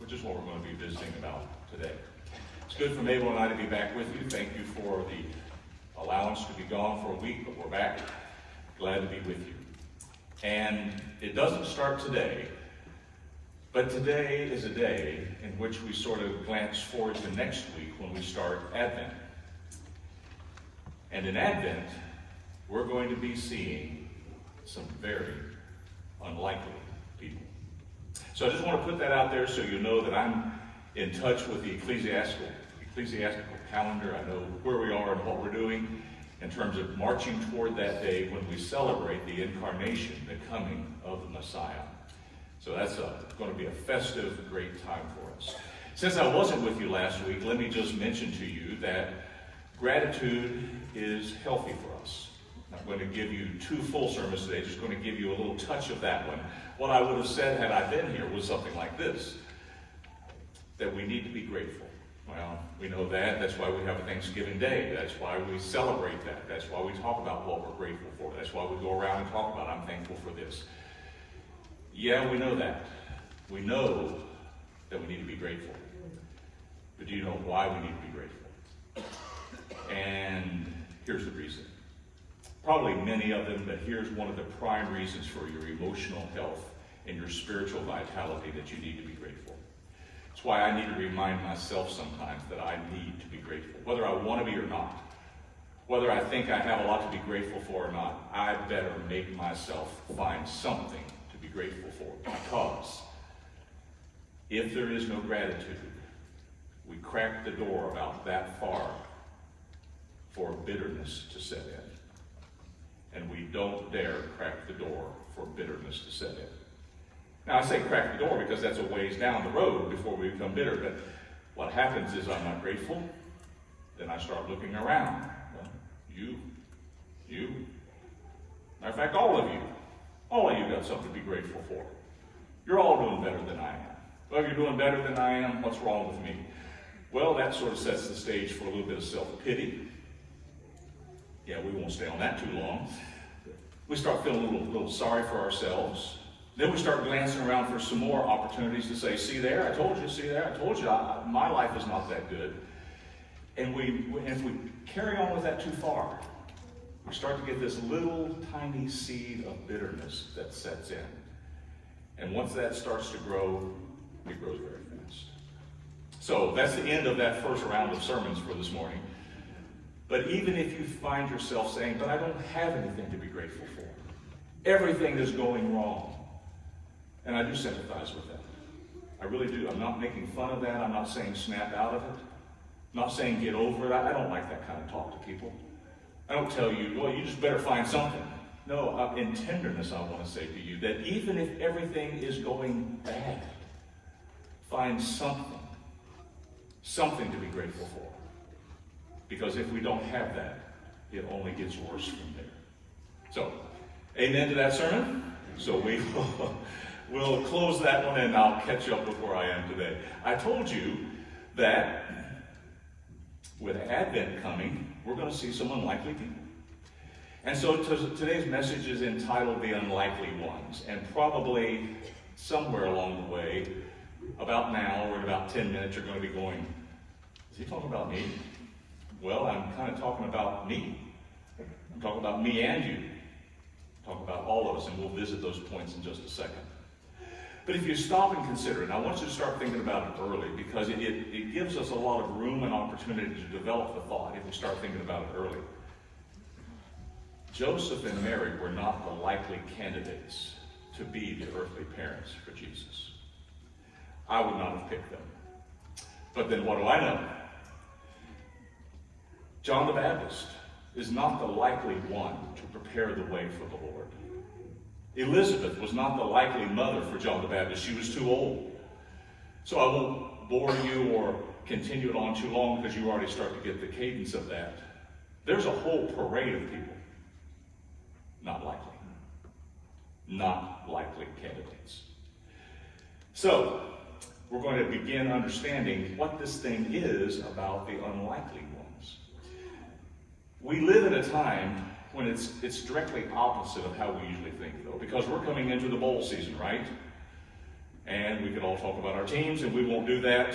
which is what we're going to be visiting about today. It's good for Mabel and I to be back with you. Thank you for the allowance to be gone for a week, but we're back. Glad to be with you. And it doesn't start today, but today is a day in which we sort of glance forward to next week when we start Advent. And in Advent, we're going to be seeing some very unlikely people. So I just want to put that out there so you know that I'm in touch with the ecclesiastical calendar. I know where we are and what we're doing in terms of marching toward that day when we celebrate the incarnation, the coming of the Messiah. So that's going to be a festive, great time for us. Since I wasn't with you last week, let me just mention to you that gratitude is healthy for us. I'm going to give you 2 full sermons today, just going to give you a little touch of that one. What I would have said had I been here was something like this, that we need to be grateful. Well, we know that. That's why we have a Thanksgiving Day. That's why we celebrate that. That's why we talk about what we're grateful for. That's why we go around and talk about, I'm thankful for this. Yeah, we know that. We know that we need to be grateful. But do you know why we need to be grateful? And here's the reason. Probably many of them, but here's one of the prime reasons for your emotional health and your spiritual vitality that you need to be grateful. It's why I need to remind myself sometimes that I need to be grateful, whether I want to be or not. Whether I think I have a lot to be grateful for or not, I better make myself find something to be grateful for. Because if there is no gratitude, we crack the door about that far for bitterness to set in. And we don't dare crack the door for bitterness to set in. Now, I say crack the door because that's a ways down the road before we become bitter. But what happens is I'm not grateful. Then I start looking around. Well, you. Matter of fact, all of you got something to be grateful for. You're all doing better than I am. Well, if you're doing better than I am, what's wrong with me? Well, that sort of sets the stage for a little bit of self-pity. Yeah, we won't stay on that too long. We start feeling a little sorry for ourselves. Then we start glancing around for some more opportunities to say, see there, I told you, see there, I told you, my life is not that good. And if we carry on with that too far, we start to get this little tiny seed of bitterness that sets in. And once that starts to grow, it grows very fast. So that's the end of that first round of sermons for this morning. But even if you find yourself saying, but I don't have anything to be grateful for. Everything is going wrong. And I do sympathize with that. I really do. I'm not making fun of that. I'm not saying snap out of it. I'm not saying get over it. I don't like that kind of talk to people. I don't tell you, well, you just better find something. No, in tenderness, I want to say to you that even if everything is going bad, find something to be grateful for. Because if we don't have that, it only gets worse from there. So, amen to that sermon. So we'll close that one and I'll catch up with where I am today. I told you that with Advent coming, we're going to see some unlikely people. And so today's message is entitled The Unlikely Ones. And probably somewhere along the way, about now or in about 10 minutes, you're going to be going, is he talking about me? Well, I'm kind of talking about me. I'm talking about me and you. I'm talking about all of us, and we'll visit those points in just a second. But if you stop and consider it, and I want you to start thinking about it early, because it gives us a lot of room and opportunity to develop the thought if we start thinking about it early. Joseph and Mary were not the likely candidates to be the earthly parents for Jesus. I would not have picked them. But then what do I know? John the Baptist is not the likely one to prepare the way for the Lord. Elizabeth was not the likely mother for John the Baptist. She was too old. So I won't bore you or continue it on too long because you already start to get the cadence of that. There's a whole parade of people. Not likely. Not likely candidates. So, we're going to begin understanding what this thing is about the unlikely ones. We live in a time when it's directly opposite of how we usually think, though, because we're coming into the bowl season, right? And we could all talk about our teams, and we won't do that.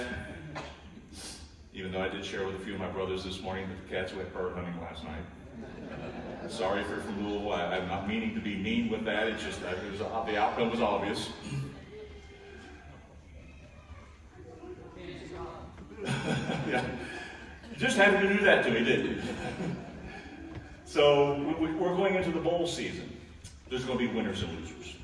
Even though I did share with a few of my brothers this morning that the cats went bird hunting last night. Sorry if you're from Louisville. I'm not meaning to be mean with that. It's just that the outcome was obvious. Yeah. You just had to do that to me, didn't you? So we're going into the bowl season. There's going to be winners and losers.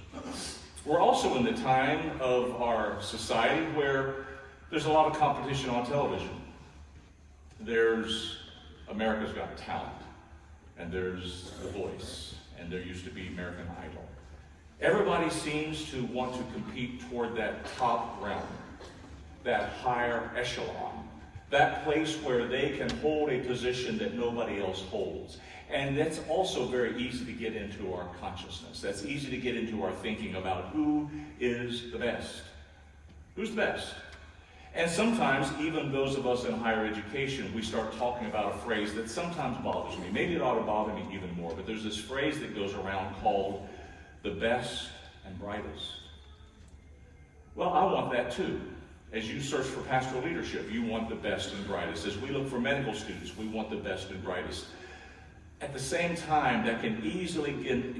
We're also in the time of our society where there's a lot of competition on television. There's America's Got Talent, and there's The Voice, and there used to be American Idol. Everybody seems to want to compete toward that top realm, that higher echelon, that place where they can hold a position that nobody else holds. And that's also very easy to get into our consciousness. That's easy to get into our thinking about who is the best. Who's the best? And sometimes, even those of us in higher education, we start talking about a phrase that sometimes bothers me. Maybe it ought to bother me even more, but there's this phrase that goes around called the best and brightest. Well, I want that too. As you search for pastoral leadership, you want the best and brightest. As we look for medical students, we want the best and brightest. At the same time, that can easily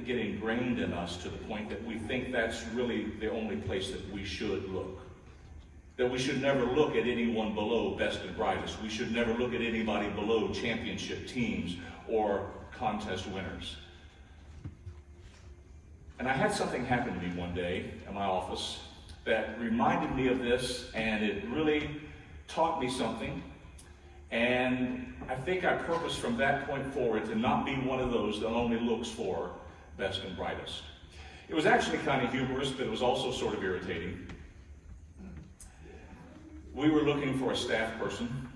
get ingrained in us to the point that we think that's really the only place that we should look. That we should never look at anyone below best and brightest. We should never look at anybody below championship teams or contest winners. And I had something happen to me one day in my office that reminded me of this, and it really taught me something. And I think I purposed from that point forward to not be one of those that only looks for best and brightest. It was actually kind of humorous, but it was also sort of irritating. We were looking for a staff person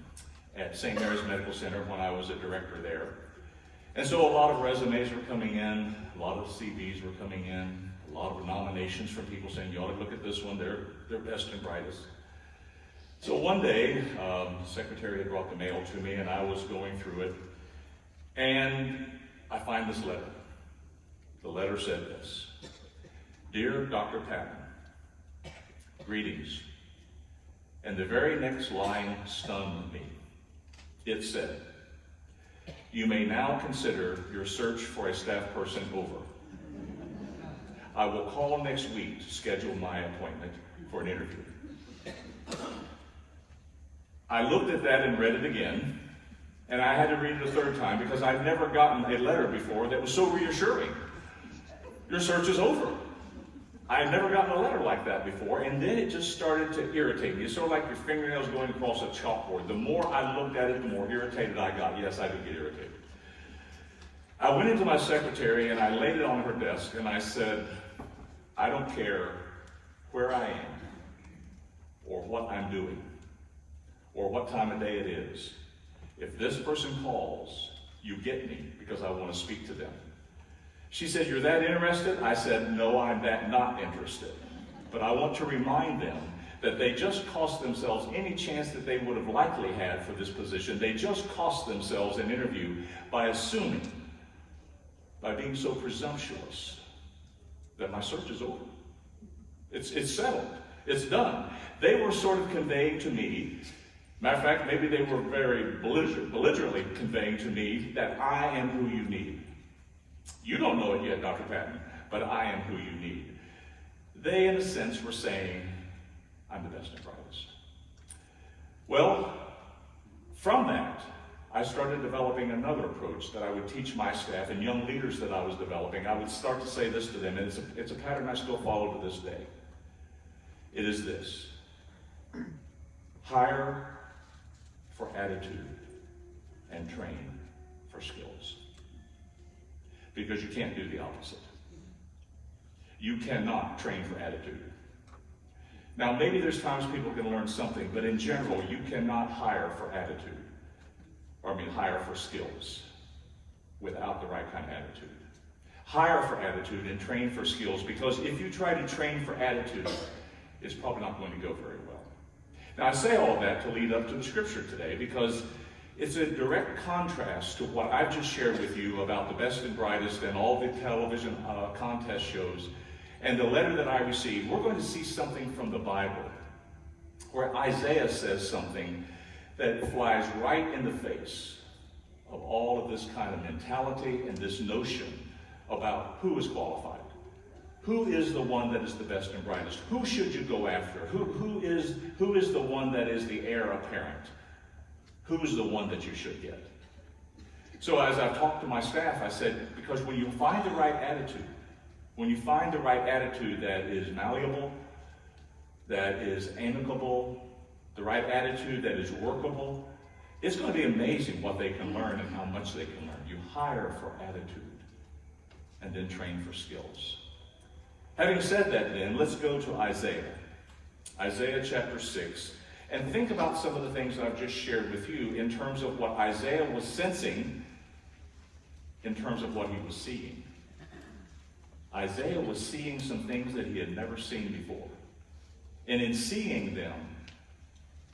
at St. Mary's Medical Center when I was a director there. And so a lot of resumes were coming in, a lot of CVs were coming in, a lot of nominations from people saying, you ought to look at this one, they're best and brightest. So one day, the secretary had brought the mail to me, and I was going through it, and I find this letter. The letter said this: Dear Dr. Patton, greetings. And the very next line stunned me. It said, you may now consider your search for a staff person over. I will call next week to schedule my appointment for an interview. I looked at that and read it again, and I had to read it a third time because I'd never gotten a letter before that was so reassuring. Your search is over. I had never gotten a letter like that before, and then it just started to irritate me. It's sort of like your fingernails going across a chalkboard. The more I looked at it, the more irritated I got. Yes, I did get irritated. I went into my secretary and I laid it on her desk and I said, I don't care where I am or what I'm doing or what time of day it is. If this person calls, you get me because I want to speak to them. She said, you're that interested? I said, no, I'm that not interested. But I want to remind them that they just cost themselves any chance that they would have likely had for this position. They just cost themselves an interview by assuming, by being so presumptuous, that my search is over. It's settled. It's done. They were sort of conveying to me, matter of fact, maybe they were very belligerently conveying to me that I am who you need. You don't know it yet, Dr. Patton, but I am who you need. They, in a sense, were saying, I'm the best and brightest. Well, from that, I started developing another approach that I would teach my staff and young leaders that I was developing. I would start to say this to them, and it's a pattern I still follow to this day. It is this: hire for attitude and train for skills. Because you can't do the opposite. You cannot train for attitude. Now, maybe there's times people can learn something, but in general, you cannot hire for attitude. Hire for skills without the right kind of attitude. Hire for attitude and train for skills, because if you try to train for attitude, it's probably not going to go very well. Now, I say all of that to lead up to the scripture today, because it's a direct contrast to what I've just shared with you about the best and brightest and all the television contest shows, and the letter that I received, we're going to see something from the Bible where Isaiah says something that flies right in the face of all of this kind of mentality and this notion about who is qualified. Who is the one that is the best and brightest? Who should you go after? Who is the one that is the heir apparent? Who's the one that you should get? So as I've talked to my staff, I said, because when you find the right attitude, when you find the right attitude that is malleable, that is amicable, the right attitude that is workable, it's going to be amazing what they can learn and how much they can learn. You hire for attitude and then train for skills. Having said that then, let's go to Isaiah. Isaiah chapter 6. And think about some of the things that I've just shared with you in terms of what Isaiah was sensing, in terms of what he was seeing. Isaiah was seeing some things that he had never seen before. And in seeing them,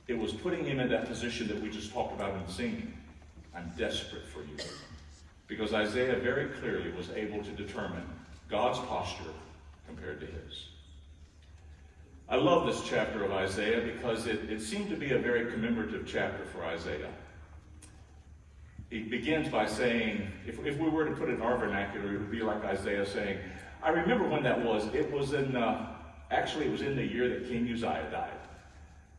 it was putting him in that position that we just talked about in singing. I'm desperate for you. Because Isaiah very clearly was able to determine God's posture compared to his. I love this chapter of Isaiah because it seemed to be a very commemorative chapter for Isaiah. He begins by saying, if we were to put it in our vernacular, it would be like Isaiah saying, I remember when that was. It was in the year that King Uzziah died.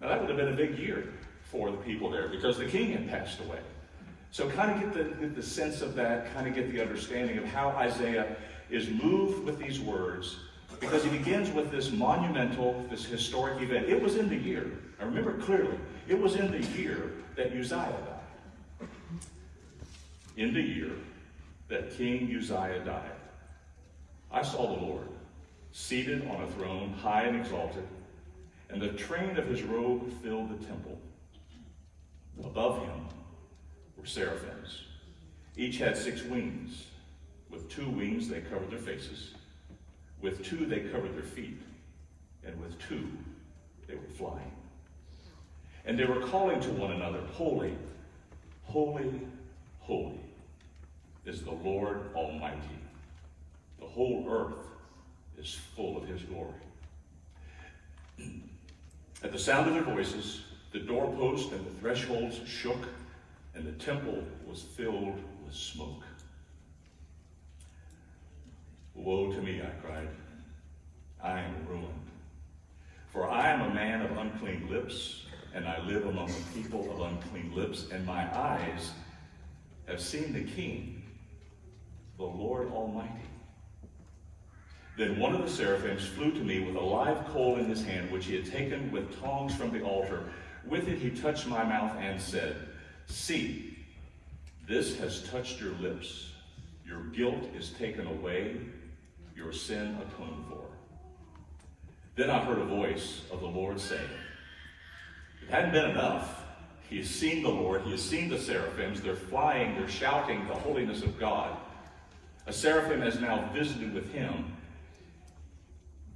Now that would have been a big year for the people there because the king had passed away. So kind of get the sense of that, kind of get the understanding of how Isaiah is moved with these words, because he begins with this monumental, this historic event. It was in the year, I remember clearly, it was in the year that Uzziah died. In the year that King Uzziah died, I saw the Lord seated on a throne, high and exalted, and the train of his robe filled the temple. Above him were seraphims. Each had 6 wings. With 2 wings they covered their faces. With 2 they covered their feet. And with 2 they were flying. And they were calling to one another, Holy, holy, holy is the Lord Almighty. The whole earth is full of his glory. At the sound of their voices, the doorpost and the thresholds shook, and the temple was filled with smoke. Woe to me, I cried. I am ruined. For I am a man of unclean lips, and I live among a people of unclean lips, and my eyes have seen the King, the Lord Almighty. Then one of the seraphims flew to me with a live coal in his hand, which he had taken with tongs from the altar. With it he touched my mouth and said, See, this has touched your lips. Your guilt is taken away, your sin atoned for. Then I heard a voice of the Lord saying, it hadn't been enough. He has seen the Lord, he has seen the seraphims, they're flying, they're shouting the holiness of God. A seraphim has now visited with him.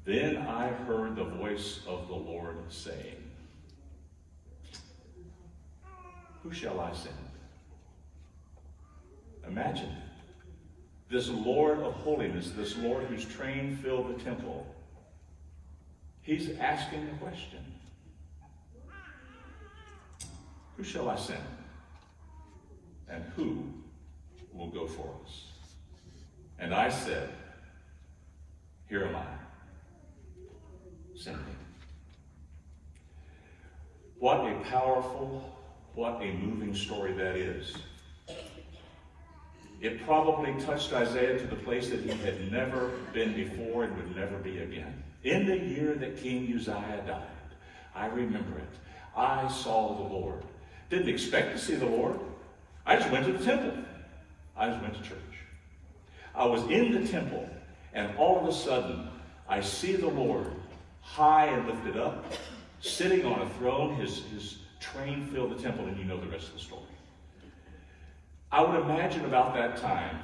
Then I heard the voice of the Lord saying, Who shall I send? Imagine this Lord of holiness, this Lord whose train filled the temple. He's asking the question, who shall I send? And who will go for us? And I said, here am I. Send me. What a powerful, what a moving story that is. It probably touched Isaiah to the place that he had never been before and would never be again. In the year that King Uzziah died, I remember it. I saw the Lord. Didn't expect to see the Lord. I just went to the temple. I just went to church. I was in the temple, and all of a sudden, I see the Lord high and lifted up, sitting on a throne. His train filled the temple, and you know the rest of the story. I would imagine about that time,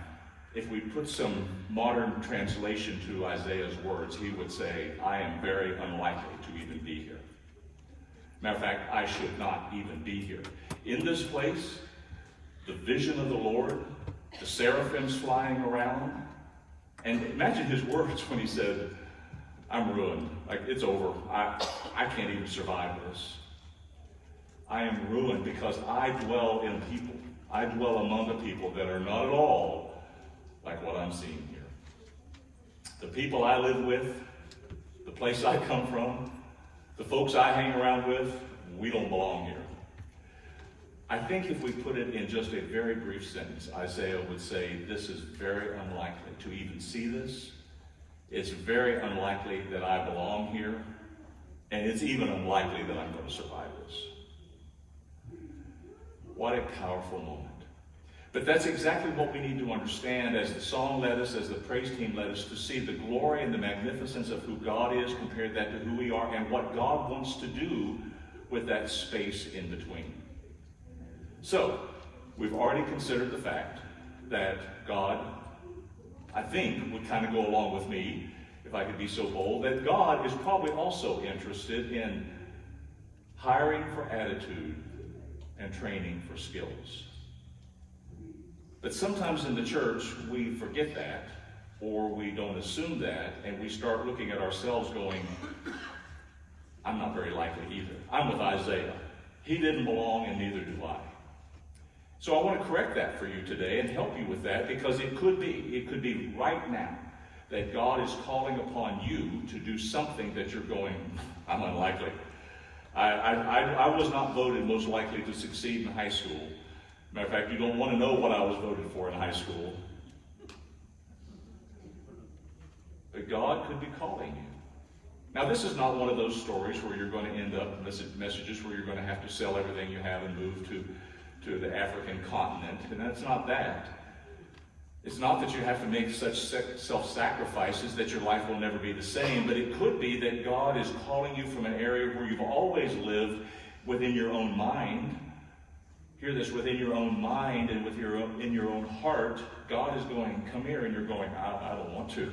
if we put some modern translation to Isaiah's words, he would say, I am very unlikely to even be here. Matter of fact, I should not even be here. In this place, the vision of the Lord, the seraphims flying around, and imagine his words when he said, I'm ruined. Like, it's over. I can't even survive this. I am ruined because I dwell in people. I dwell among a people that are not at all like what I'm seeing here. The people I live with, the place I come from, the folks I hang around with, we don't belong here. I think if we put it in just a very brief sentence, Isaiah would say, this is very unlikely to even see this. It's very unlikely that I belong here. And it's even unlikely that I'm going to survive this. What a powerful moment. But that's exactly what we need to understand as the song led us, as the praise team led us, to see the glory and the magnificence of who God is, compared that to who we are, and what God wants to do with that space in between. So, we've already considered the fact that God, I think, would kind of go along with me, if I could be so bold, that God is probably also interested in hiring for attitude and training for skills. But sometimes in the church, we forget that, or we don't assume that, and we start looking at ourselves going, I'm not very likely either. I'm with Isaiah. He didn't belong, and neither do I. So I want to correct that for you today and help you with that, because it could be right now that God is calling upon you to do something that you're going, I'm unlikely. I was not voted most likely to succeed in high school. Matter of fact, you don't want to know what I was voted for in high school. But God could be calling you. Now, this is not one of those stories where you're going to end up messages where you're going to have to sell everything you have and move to the African continent. And that's not that. It's not that you have to make such self-sacrifices that your life will never be the same, but it could be that God is calling you from an area where you've always lived within your own mind. Hear this, within your own mind and in your own heart, God is going, come here, and you're going, I don't want to.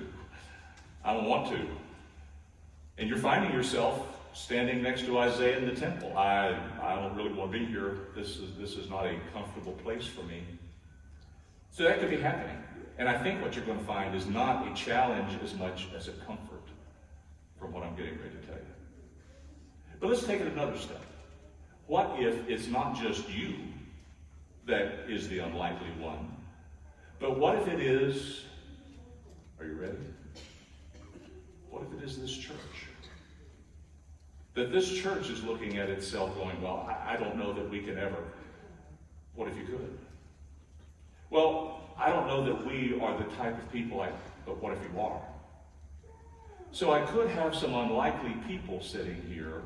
I don't want to. And you're finding yourself standing next to Isaiah in the temple. I don't really want to be here. This is not a comfortable place for me. So that could be happening. And I think what you're going to find is not a challenge as much as a comfort from what I'm getting ready to tell you. But let's take it another step. What if it's not just you that is the unlikely one, but what if it is, are you ready? What if it is this church? That this church is looking at itself going, well, I don't know that we can ever. What if you could? Well, I don't know that we are the type of people but what if you are? So I could have some unlikely people sitting here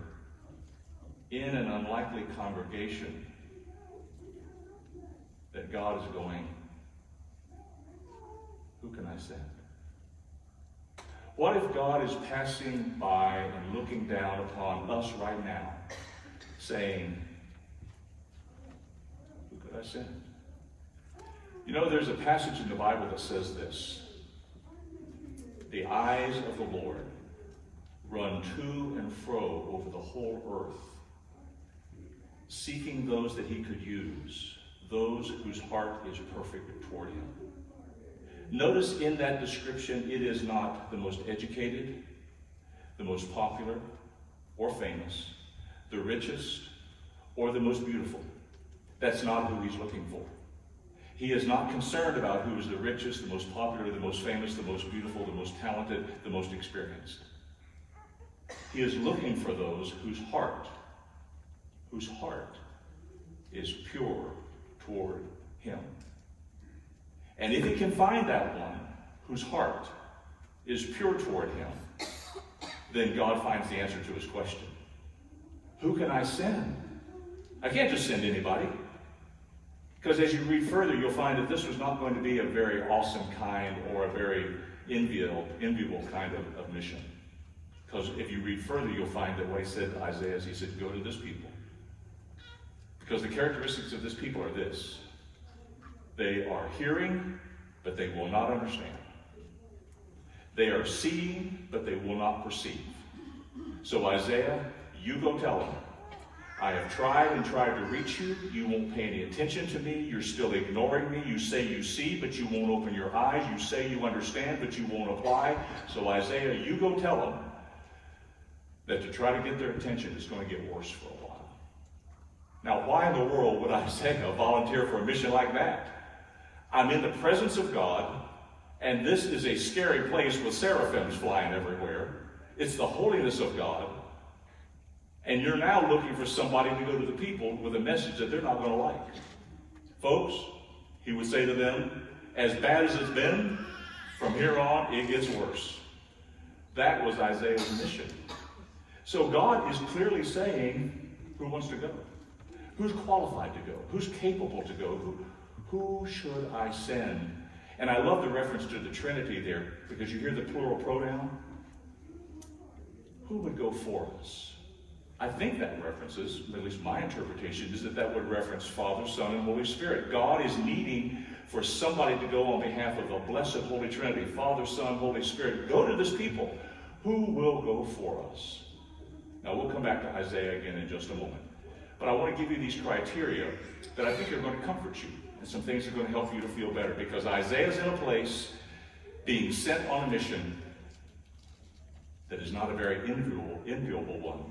in an unlikely congregation that God is going, who can I send? What if God is passing by and looking down upon us right now, saying, who could I send? You know, there's a passage in the Bible that says this: the eyes of the Lord run to and fro over the whole earth, seeking those that he could use, those whose heart is perfect toward him. Notice in that description, it is not the most educated, the most popular, or famous, the richest, or the most beautiful. That's not who he's looking for. He is not concerned about who is the richest, the most popular, the most famous, the most beautiful, the most talented, the most experienced. He is looking for those whose heart is pure toward him. And if he can find that one whose heart is pure toward him, then God finds the answer to his question. Who can I send? I can't just send anybody. Because as you read further, you'll find that this was not going to be a very awesome kind or a very enviable kind of mission. Because if you read further, you'll find that what he said to Isaiah is, he said, go to this people. Because the characteristics of this people are this: they are hearing, but they will not understand. They are seeing, but they will not perceive. So Isaiah, you go tell them, I have tried and tried to reach you. You won't pay any attention to me. You're still ignoring me. You say you see, but you won't open your eyes. You say you understand, but you won't apply. So Isaiah, you go tell them that to try to get their attention is going to get worse for a while. Now, why in the world would Isaiah volunteer for a mission like that? I'm in the presence of God, and this is a scary place with seraphims flying everywhere. It's the holiness of God. And you're now looking for somebody to go to the people with a message that they're not going to like. Folks, he would say to them, as bad as it's been, from here on, it gets worse. That was Isaiah's mission. So God is clearly saying, who wants to go? Who's qualified to go? Who's capable to go? Who should I send? And I love the reference to the Trinity there, because you hear the plural pronoun. Who would go for us? I think that references, at least my interpretation, is that would reference Father, Son, and Holy Spirit. God is needing for somebody to go on behalf of the blessed Holy Trinity, Father, Son, Holy Spirit. Go to this people. Who will go for us? Now, we'll come back to Isaiah again in just a moment. But I want to give you these criteria that I think are going to comfort you, and some things that are going to help you to feel better, because Isaiah's in a place being sent on a mission that is not a very enviable one,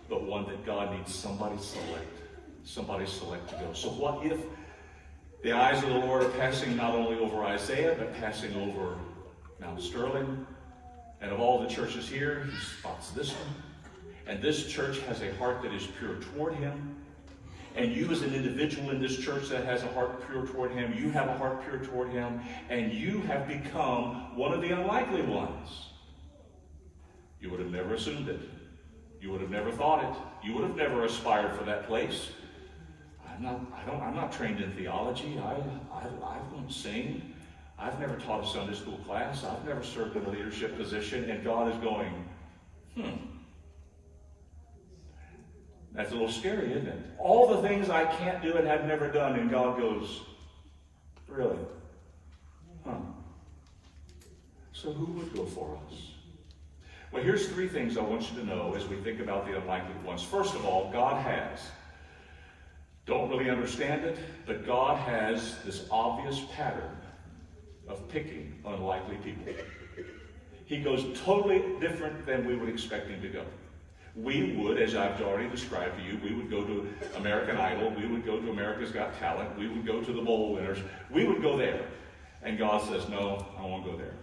but one that God needs somebody select to go. So what if the eyes of the Lord are passing not only over Isaiah, but passing over Mount Sterling, and of all the churches here, he spots this one, and this church has a heart that is pure toward him, and you as an individual in this church that has a heart pure toward him, you have a heart pure toward him, and you have become one of the unlikely ones. You would have never assumed it. You would have never thought it. You would have never aspired for that place. I'm not trained in theology. I don't sing. I've never taught a Sunday school class. I've never served in a leadership position. And God is going, That's a little scary, isn't it? All the things I can't do and have never done, and God goes, really? So who would go for us? Well, here's three things I want you to know as we think about the unlikely ones. First of all, God has. Don't really understand it, but God has this obvious pattern of picking unlikely people. He goes totally different than we would expect him to go. We would, as I've already described to you, we would go to American Idol, we would go to America's Got Talent, we would go to the bowl winners, we would go there. And God says, no, I won't go there.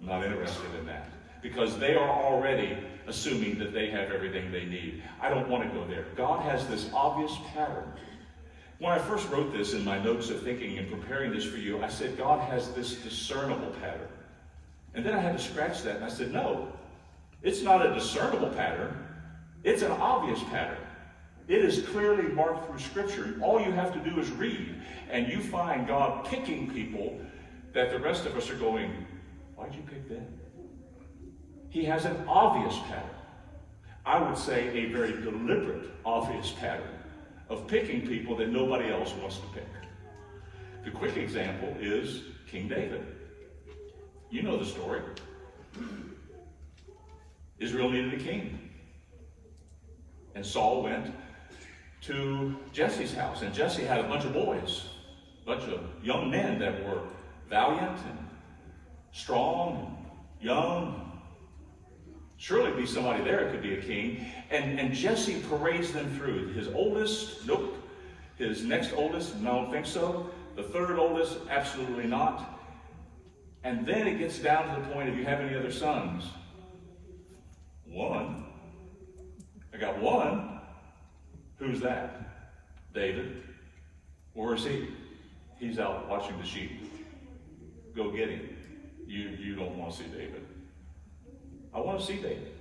I'm not interested in that. Because they are already assuming that they have everything they need. I don't want to go there. God has this obvious pattern. When I first wrote this in my notes of thinking and preparing this for you, I said, God has this discernible pattern. And then I had to scratch that, and I said, no, it's not a discernible pattern. It's an obvious pattern. It is clearly marked through Scripture. All you have to do is read, and you find God picking people that the rest of us are going, why'd you pick them? He has an obvious pattern. I would say a very deliberate, obvious pattern of picking people that nobody else wants to pick. The quick example is King David. You know the story. Israel needed a king. And Saul went to Jesse's house. And Jesse had a bunch of boys, a bunch of young men that were valiant and strong and young. Surely be somebody there could be a king. And Jesse parades them through. His oldest, nope. His next oldest, no, I don't think so. The third oldest, absolutely not. And then it gets down to the point of, you have any other sons? One. I got one. Who's that? David. Where is he? He's out watching the sheep. Go get him. You don't want to see David. I want to see David.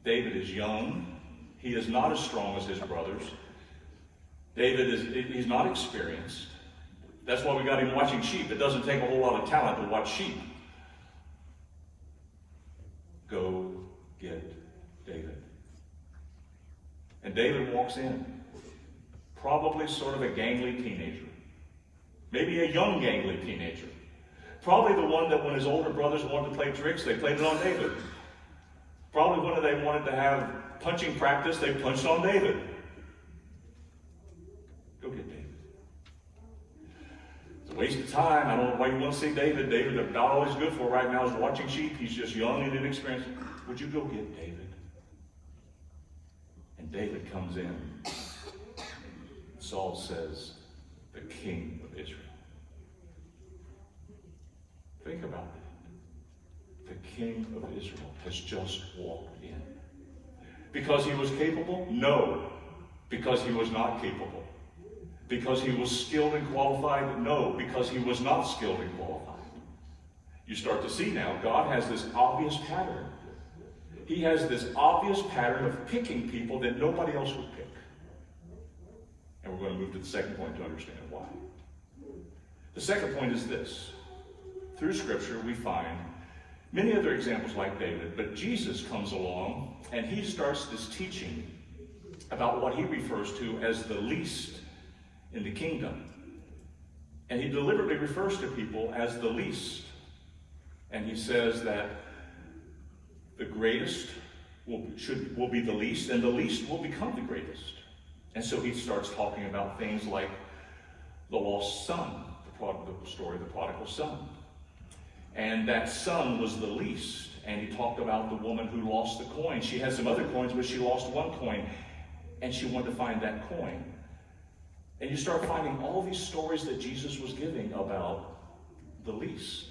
David is young. He is not as strong as his brothers. He's not experienced. That's why we got him watching sheep. It doesn't take a whole lot of talent to watch sheep. Go get David. And David walks in. Probably sort of a gangly teenager. Maybe a young gangly teenager. Probably the one that when his older brothers wanted to play tricks, they played it on David. Probably when they wanted to have punching practice, they punched on David. Go get David. It's a waste of time. I don't know why you want to see David. David, not all he's good for right now is watching sheep. He's just young and inexperienced. Would you go get David? And David comes in. Saul says, the king of Israel. Think about that. The king of Israel has just walked in. Because he was capable? No. Because he was not capable. Because he was skilled and qualified? No. Because he was not skilled and qualified. You start to see now, God has this obvious pattern. He has this obvious pattern of picking people that nobody else would pick. And we're going to move to the second point to understand why. The second point is this. Through Scripture, we find many other examples like David, but Jesus comes along and he starts this teaching about what he refers to as the least in the kingdom. And he deliberately refers to people as the least. And he says that the greatest will be the least, and the least will become the greatest. And so he starts talking about things like the lost son, the story of the prodigal son. And that son was the least. And he talked about the woman who lost the coin. She had some other coins, but she lost one coin. And she wanted to find that coin. And you start finding all these stories that Jesus was giving about the least.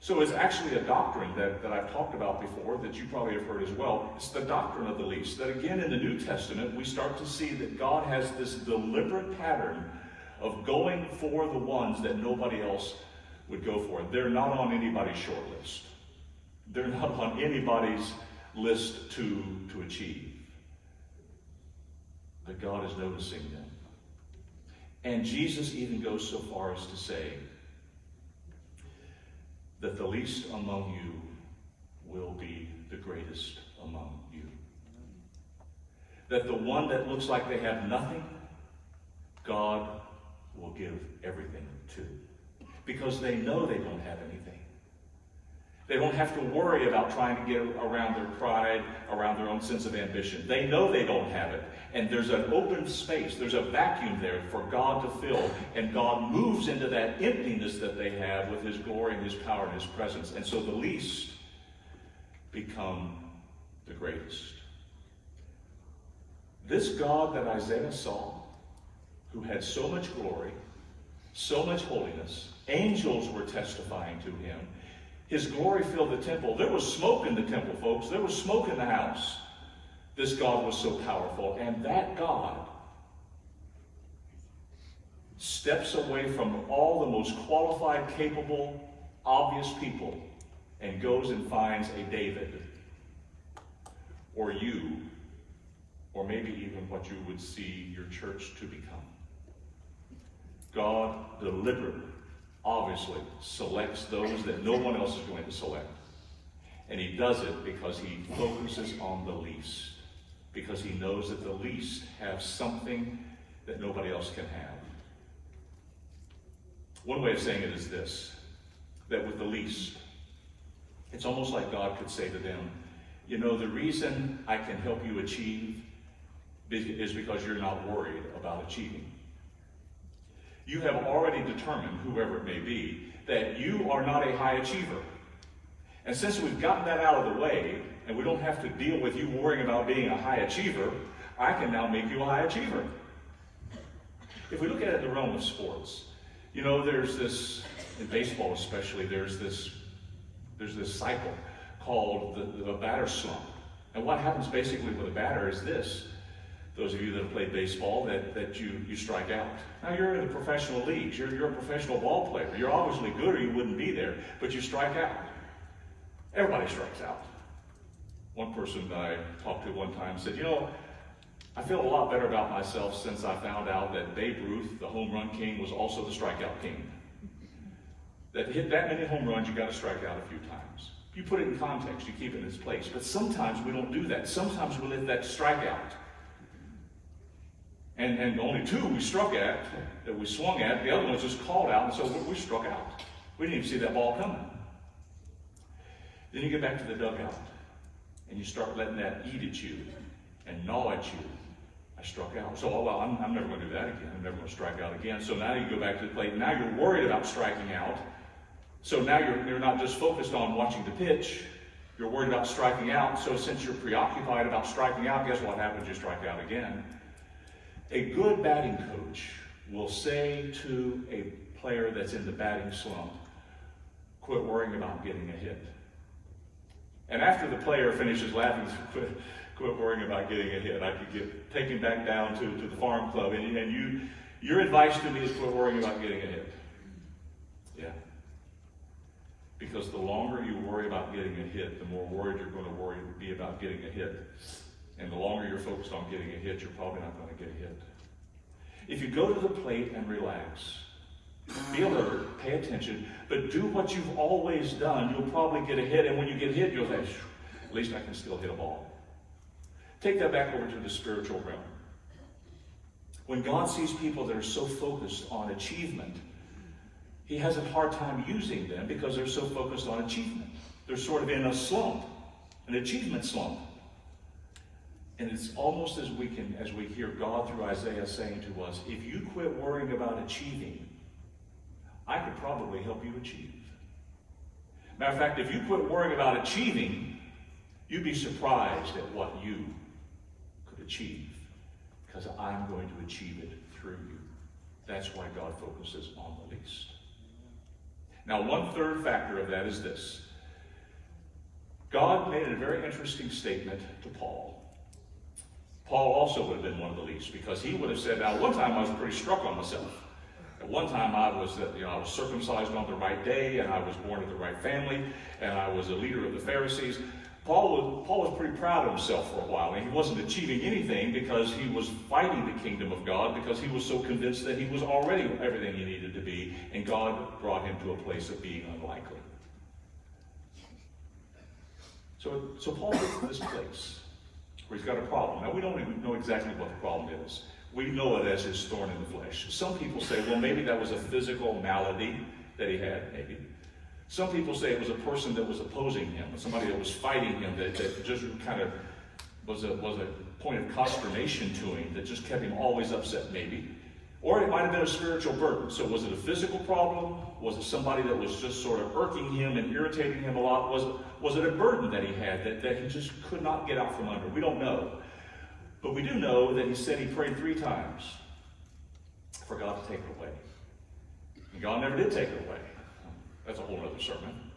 So it's actually a doctrine that I've talked about before that you probably have heard as well. It's the doctrine of the least. That again in the New Testament, we start to see that God has this deliberate pattern of going for the ones that nobody else would go for. They're not on anybody's short list. They're not on anybody's list to achieve. But God is noticing them. And Jesus even goes so far as to say that the least among you will be the greatest among you. That the one that looks like they have nothing, God will give everything to. Because they know they don't have anything. They don't have to worry about trying to get around their pride, around their own sense of ambition. They know they don't have it. And there's an open space, there's a vacuum there for God to fill. And God moves into that emptiness that they have with his glory and his power and his presence. And so the least become the greatest. This God that Isaiah saw, who had so much glory, so much holiness, angels were testifying to him. His glory filled the temple. There was smoke in the temple, folks. There was smoke in the house. This God was so powerful. And that God steps away from all the most qualified, capable, obvious people and goes and finds a David, or you, or maybe even what you would see your church to become. God deliberately, obviously, selects those that no one else is going to select. And he does it because he focuses on the least. Because he knows that the least have something that nobody else can have. One way of saying it is this, that with the least, it's almost like God could say to them, you know, the reason I can help you achieve is because you're not worried about achieving. You have already determined, whoever it may be, that you are not a high achiever. And since we've gotten that out of the way, and we don't have to deal with you worrying about being a high achiever, I can now make you a high achiever. If we look at it in the realm of sports, you know, there's this, in baseball especially, there's this cycle called the batter slump. And what happens basically with a batter is this. Those of you that have played baseball, that you strike out. Now you're in the professional leagues. You're a professional ball player. You're obviously good or you wouldn't be there, but you strike out. Everybody strikes out. One person that I talked to one time said, you know, I feel a lot better about myself since I found out that Babe Ruth, the home run king, was also the strikeout king. That to hit that many home runs, you got to strike out a few times. You put it in context, you keep it in its place. But sometimes we don't do that. Sometimes we let that strikeout. And only two we struck at, that we swung at, the other ones just called out, and so we struck out. We didn't even see that ball coming. Then you get back to the dugout, and you start letting that eat at you and gnaw at you. I struck out. So, oh, well, I'm never going to do that again. I'm never going to strike out again. So now you go back to the plate. Now you're worried about striking out. So now you're not just focused on watching the pitch. You're worried about striking out, so since you're preoccupied about striking out, guess what happens? You strike out again. A good batting coach will say to a player that's in the batting slump, quit worrying about getting a hit. And after the player finishes laughing, quit worrying about getting a hit. I could take him back down to the farm club, and your advice to me is quit worrying about getting a hit. Yeah. Because the longer you worry about getting a hit, the more worried you're going to be about getting a hit. And the longer you're focused on getting a hit, you're probably not going to get a hit. If you go to the plate and relax, be alert, pay attention, but do what you've always done, you'll probably get a hit. And when you get hit, you'll say, at least I can still hit a ball. Take that back over to the spiritual realm. When God sees people that are so focused on achievement, he has a hard time using them because they're so focused on achievement. They're sort of in a slump, an achievement slump. And it's almost as we hear God through Isaiah saying to us, if you quit worrying about achieving, I could probably help you achieve. Matter of fact, if you quit worrying about achieving, you'd be surprised at what you could achieve, because I'm going to achieve it through you. That's why God focuses on the least. Now, one third factor of that is this. God made a very interesting statement to Paul. Paul also would have been one of the least, because he would have said, now, one time I was pretty struck on myself. At one time I was circumcised on the right day, and I was born of the right family, and I was a leader of the Pharisees. Paul was pretty proud of himself for a while, and he wasn't achieving anything because he was fighting the kingdom of God, because he was so convinced that he was already everything he needed to be, and God brought him to a place of being unlikely. So Paul gets to this place where he's got a problem. Now, we don't even know exactly what the problem is. We know it as his thorn in the flesh. Some people say, well, maybe that was a physical malady that he had, maybe. Some people say it was a person that was opposing him, somebody that was fighting him, that just kind of was a point of consternation to him, that just kept him always upset, maybe. Or it might have been a spiritual burden. So was it a physical problem? Was it somebody that was just sort of irking him and irritating him a lot? Was it a burden that he had that he just could not get out from under? We don't know. But we do know that he said he prayed 3 times for God to take it away. And God never did take it away. That's a whole other sermon.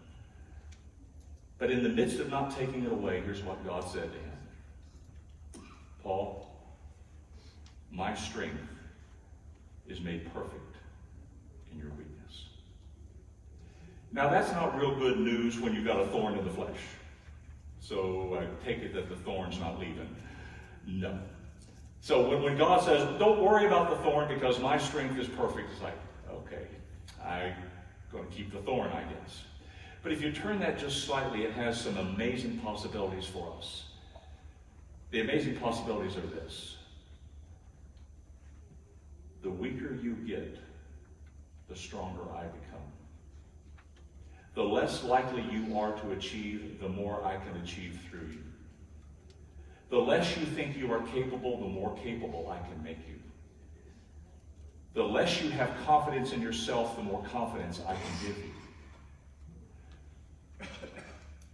But in the midst of not taking it away, here's what God said to him. Paul, my strength is made perfect in your weakness. Now, that's not real good news when you've got a thorn in the flesh. So I take it that the thorn's not leaving. No. So when God says, don't worry about the thorn because my strength is perfect, it's like, okay, I'm going to keep the thorn, I guess. But if you turn that just slightly, it has some amazing possibilities for us. The amazing possibilities are this. The weaker you get, the stronger I become. The less likely you are to achieve, the more I can achieve through you. The less you think you are capable, the more capable I can make you. The less you have confidence in yourself, the more confidence I can give you.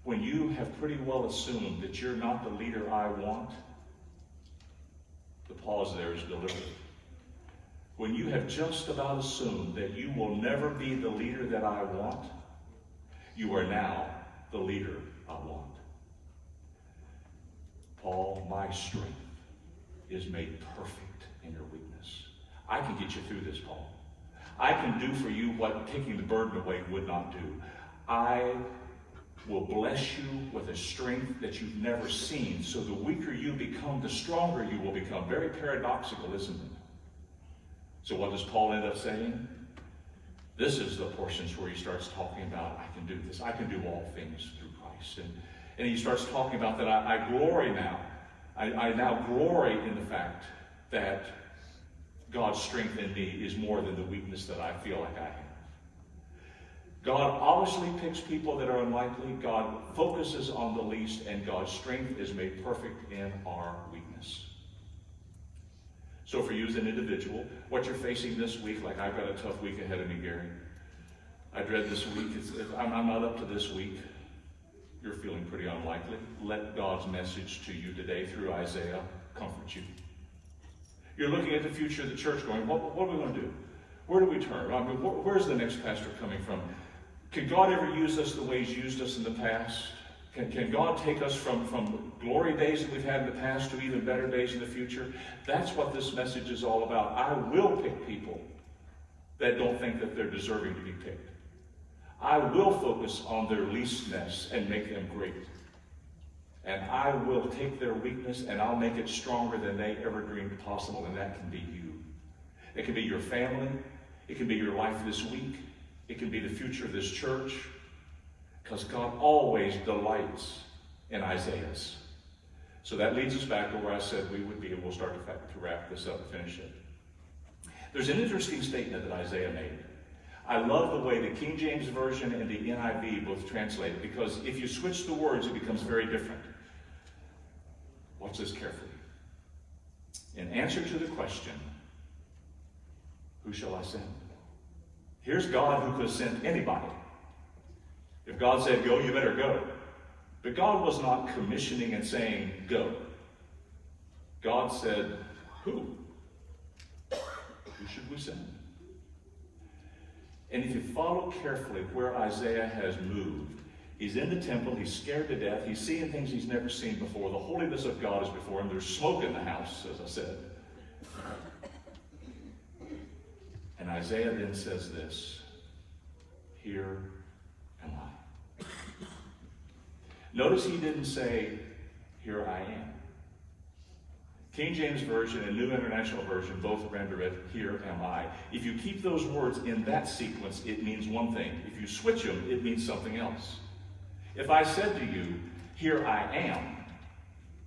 When you have pretty well assumed that you're not the leader I want, the pause there is deliberate. When you have just about assumed that you will never be the leader that I want, you are now the leader I want. Paul, my strength is made perfect in your weakness. I can get you through this, Paul. I can do for you what taking the burden away would not do. I will bless you with a strength that you've never seen. So the weaker you become, the stronger you will become. Very paradoxical, isn't it? So what does Paul end up saying? This is the portions where he starts talking about, I can do this. I can do all things through Christ. And he starts talking about that I glory now. I now glory in the fact that God's strength in me is more than the weakness that I feel like I have. God obviously picks people that are unlikely. God focuses on the least, and God's strength is made perfect in our weakness. So for you as an individual, what you're facing this week, like I've got a tough week ahead of me, Gary. I dread this week. I'm not up to this week. you're feeling pretty unlikely, let God's message to you today through Isaiah comfort you. You're looking at the future of the church going, what are we going to do? Where do we turn? I mean, where's the next pastor coming from? Can God ever use us the way he's used us in the past? Can God take us from glory days that we've had in the past to even better days in the future? That's what this message is all about. I will pick people that don't think that they're deserving to be picked. I will focus on their leastness and make them great. And I will take their weakness and I'll make it stronger than they ever dreamed possible, and that can be you. It can be your family. It can be your life this week. It can be the future of this church. Because God always delights in Isaiahs. So that leads us back to where I said we would be, and we'll start to wrap this up and finish it. There's an interesting statement that Isaiah made. I love the way the King James Version and the NIV both translate it, because if you switch the words, it becomes very different. Watch this carefully. In answer to the question, who shall I send? Here's God who could have sent anybody. If God said go, you better go. But God was not commissioning and saying go. God said, who? Who should we send? And if you follow carefully where Isaiah has moved, he's in the temple, he's scared to death, he's seeing things he's never seen before. The holiness of God is before him. There's smoke in the house, as I said. And Isaiah then says this, here am I. Notice he didn't say, here I am. King James Version and New International Version both render it, here am I. If you keep those words in that sequence, it means one thing. If you switch them, it means something else. If I said to you, here I am,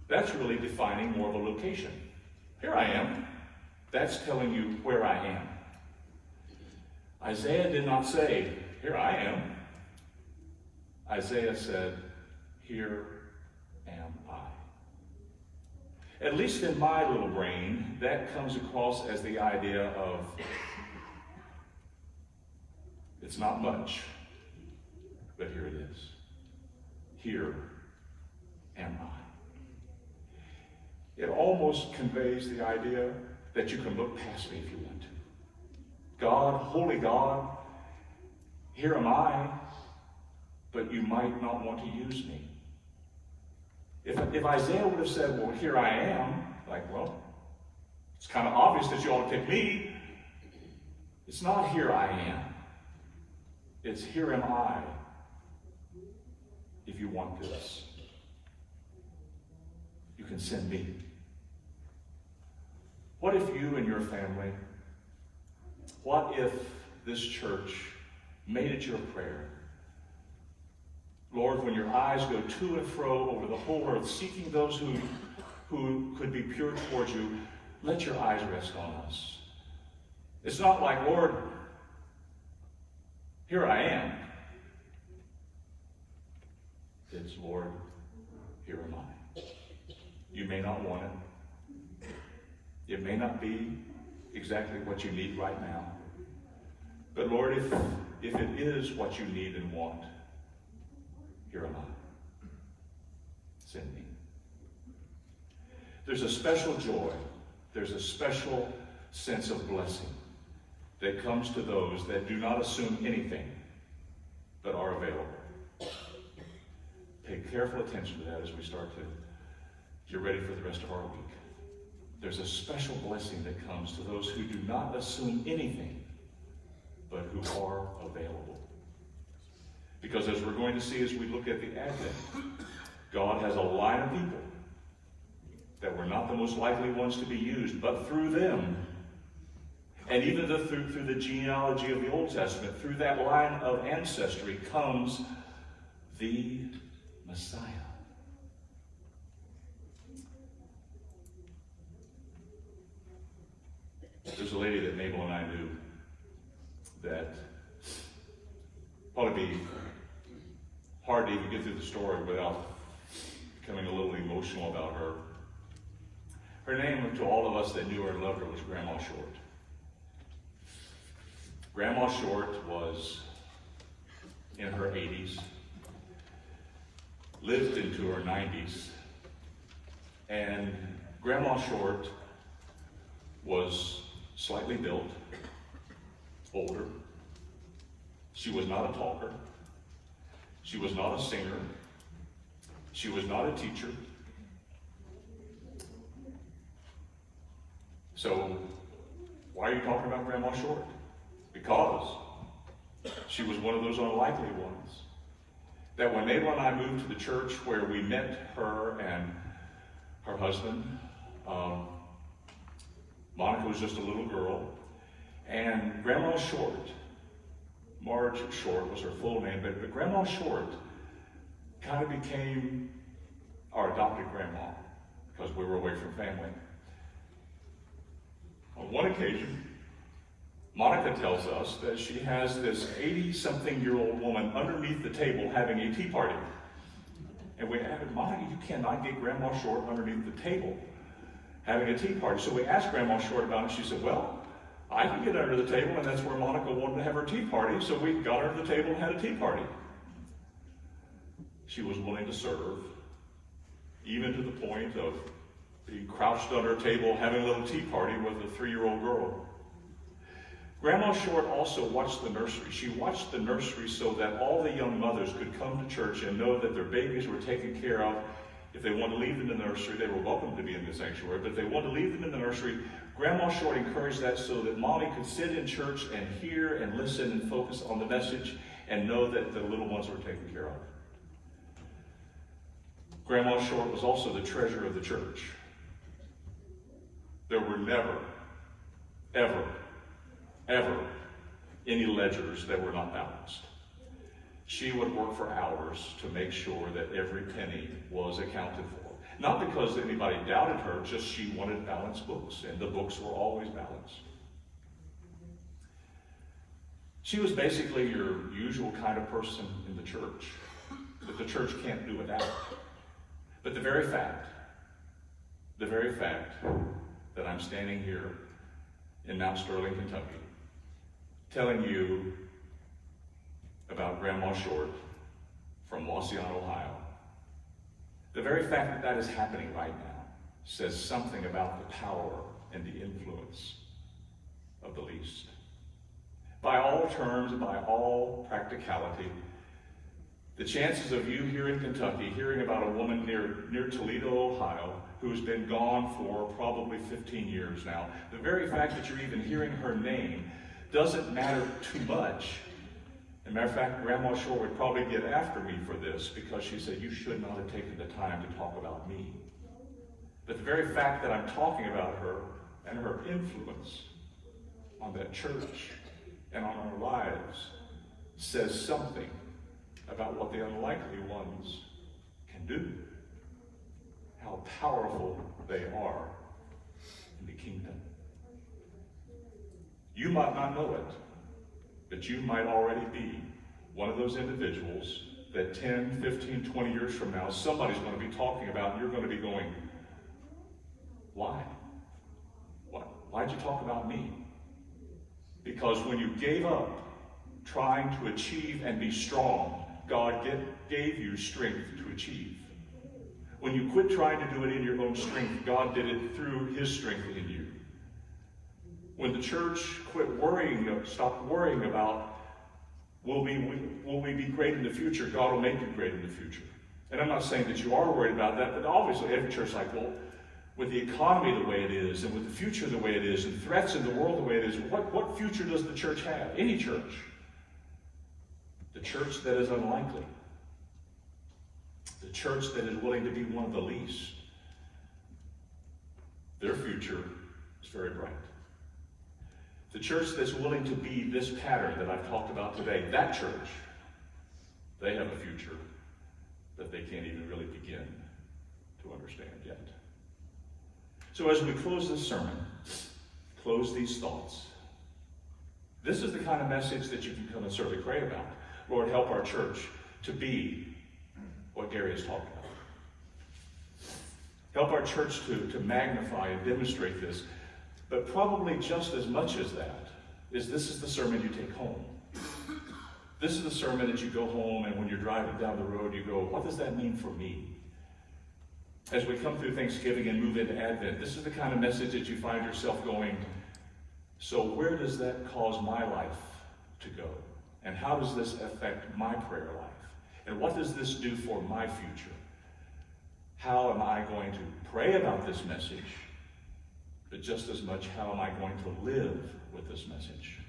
that's really defining more of a location. Here I am. That's telling you where I am. Isaiah did not say, here I am. Isaiah said, here am I. At least in my little brain, that comes across as the idea of, it's not much, but here it is. Here am I. It almost conveys the idea that you can look past me if you want to. God, holy God, here am I, but you might not want to use me. If Isaiah would have said, well, here I am, like, well, it's kind of obvious that you ought to pick me. It's not here I am. It's here am I, if you want this. You can send me. What if you and your family, what if this church made it your prayer? Lord, when your eyes go to and fro over the whole earth, seeking those who could be pure towards you, let your eyes rest on us. It's not like, Lord, here I am. It's, Lord, here am I. You may not want it. It may not be exactly what you need right now. But Lord, if it is what you need and want, here am I. Send me. There's a special joy. There's a special sense of blessing that comes to those that do not assume anything but are available. Pay careful attention to that as we start to get ready for the rest of our week. There's a special blessing that comes to those who do not assume anything but who are available. Because as we're going to see as we look at the Advent, God has a line of people that were not the most likely ones to be used, but through them, and even through the genealogy of the Old Testament, through that line of ancestry comes the Messiah. There's a lady that Mabel and I knew that probably be hard to even get through the story without becoming a little emotional about her. Her name, to all of us that knew her and loved her, was Grandma Short. Grandma Short was in her 80s. lived into her 90s, and Grandma Short was slightly built, older. She was not a talker. She was not a singer. She was not a teacher. So, why are you talking about Grandma Short? Because she was one of those unlikely ones. That when Mabel and I moved to the church where we met her and her husband, Monica was just a little girl, and Grandma Short, Marge Short was her full name, but Grandma Short kind of became our adopted grandma because we were away from family. On one occasion, Monica tells us that she has this 80-something-year-old woman underneath the table having a tea party. And we added, Monica, you cannot get Grandma Short underneath the table having a tea party. So we asked Grandma Short about it. She said, well, I can get under the table, and that's where Monica wanted to have her tea party. So we got under the table and had a tea party. She was willing to serve, even to the point of being crouched under a table having a little tea party with a 3-year-old girl. Grandma Short also watched the nursery. She watched the nursery so that all the young mothers could come to church and know that their babies were taken care of. If they wanted to leave them in the nursery, they were welcome to be in the sanctuary, but if they wanted to leave them in the nursery, Grandma Short encouraged that so that Mommy could sit in church and hear and listen and focus on the message and know that the little ones were taken care of. Grandma Short was also the treasurer of the church. There were never, ever any ledgers that were not balanced. She would work for hours to make sure that every penny was accounted for. Not because anybody doubted her, just she wanted balanced books, and the books were always balanced. She was basically your usual kind of person in the church that the church can't do without. But the very fact that I'm standing here in Mount Sterling, Kentucky, telling you about Grandma Short from Wauseon, Ohio, the very fact that that is happening right now says something about the power and the influence of the least. By all terms and by all practicality, the chances of you here in Kentucky hearing about a woman near Toledo, Ohio, who's been gone for probably 15 years now, the very fact that you're even hearing her name doesn't matter too much. As a matter of fact, Grandma Short would probably get after me for this because she said, you should not have taken the time to talk about me. But the very fact that I'm talking about her and her influence on that church and on our lives says something about what the unlikely ones can do, how powerful they are in the kingdom. You might not know it, but you might already be one of those individuals that 10, 15, 20 years from now, somebody's going to be talking about, and you're going to be going, why? Why'd you talk about me? Because when you gave up trying to achieve and be strong, God gave you strength to achieve. When you quit trying to do it in your own strength, God did it through His strength in you. When the church stopped worrying about, will we be great in the future, God will make you great in the future. And I'm not saying that you are worried about that, but obviously every church is like, well, with the economy the way it is, and with the future the way it is, and threats in the world the way it is, what future does the church have? Any church. The church that is unlikely. The church that is willing to be one of the least. Their future is very bright. The church that's willing to be this pattern that I've talked about today, that church, they have a future that they can't even really begin to understand yet. So as we close this sermon, close these thoughts, this is the kind of message that you can come and certainly pray about. Lord, help our church to be what Gary has talked about. Help our church to magnify and demonstrate this. But probably just as much as that is this is the sermon you take home. This is the sermon that you go home and when you're driving down the road, you go, what does that mean for me? As we come through Thanksgiving and move into Advent, this is the kind of message that you find yourself going, so where does that cause my life to go? And how does this affect my prayer life? And what does this do for my future? How am I going to pray about this message? But just as much, how am I going to live with this message?